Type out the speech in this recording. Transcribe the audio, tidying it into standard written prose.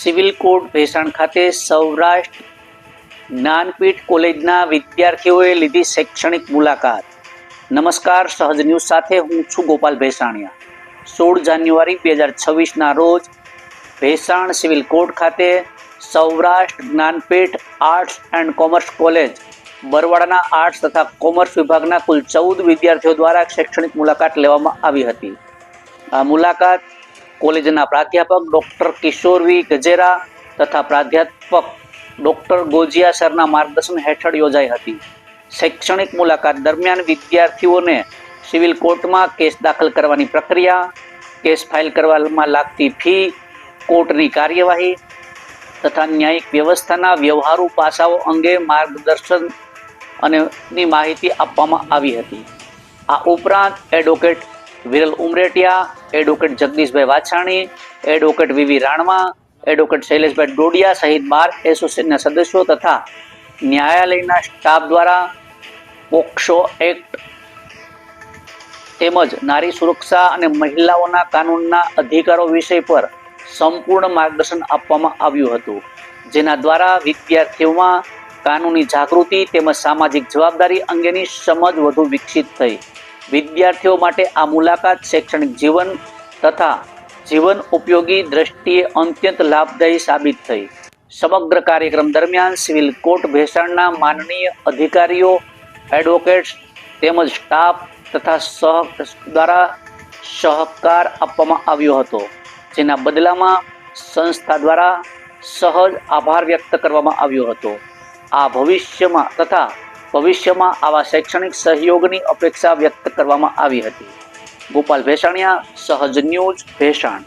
Civil court Bhesan ખાતે સૌરાષ્ટ્ર જ્ઞાનપીઠ કોલેજના વિદ્યાર્થીઓએ લીધી શૈક્ષણિક મુલાકાત। નમસ્કાર, સહજ ન્યૂઝ સાથે હું છું ગોપાલ ભેસાણિયા। 16 જાન્યુઆરી 2026ના રોજ ભેસાણ સિવિલ કોર્ટ ખાતે Saurashtra Gyanpeeth arts and commerce college બરવાડાના આર્ટ્સ તથા કોમર્સ વિભાગના કુલ 14 વિદ્યાર્થીઓ દ્વારા શૈક્ષણિક મુલાકાત લેવામાં આવી હતી। આ મુલાકાત કોલેજના પ્રાધ્યાપક ડોક્ટર કિશોર વી ગજેરા તથા પ્રાધ્યાપક ડોક્ટર ગોજિયા સરના માર્ગદર્શન હેઠળ યોજાઈ હતી। શૈક્ષણિક મુલાકાત દરમિયાન વિદ્યાર્થીઓને સિવિલ કોર્ટમાં કેસ દાખલ કરવાની પ્રક્રિયા, કેસ ફાઇલ કરવામાં લાગતી ફી, કોર્ટની કાર્યવાહી તથા ન્યાયિક વ્યવસ્થાના વ્યવહારુ પાસાઓ અંગે માર્ગદર્શન અને માહિતી આપવામાં આવી હતી। આ ઉપરાંત advocate Viral Umretiya, advocate Jagdishbhai Vachhani, advocate VV Ranva, advocate Shaileshbhai Dodiya સહિત બાર એસોસિએશનના સદસ્યો તથા ન્યાયાલયના સ્ટાફ દ્વારા પોક્સો એક્ટ તેમજ નારી સુરક્ષા અને મહિલાઓના કાનૂનના અધિકારો વિષય પર સંપૂર્ણ માર્ગદર્શન આપવામાં આવ્યું હતું, જેના દ્વારા વિદ્યાર્થીઓમાં કાનૂની જાગૃતિ તેમજ સામાજિક જવાબદારી અંગેની સમજ વધુ વિકસિત થઈ। વિદ્યાર્થીઓ માટે આ મુલાકાત શૈક્ષણિક જીવન તથા જીવન ઉપયોગી દ્રષ્ટિએ અત્યંત લાભદાયી સાબિત થઈ। સમગ્ર કાર્યક્રમ દરમિયાન સિવિલ કોર્ટ ભેસાણના માનનીય અધિકારીઓ, એડવોકેટ્સ તેમજ સ્ટાફ તથા દ્વારા સહકાર આપવામાં આવ્યો હતો, જેના બદલામાં સંસ્થા દ્વારા સહજ આભાર વ્યક્ત કરવામાં આવ્યો હતો। આ ભવિષ્યમાં આવા શૈક્ષણિક સહયોગની અપેક્ષા વ્યક્ત કરવામાં આવી હતી। ગોપાલ ભેસાણિયા, સહજ ન્યૂઝ, ભેસાણ।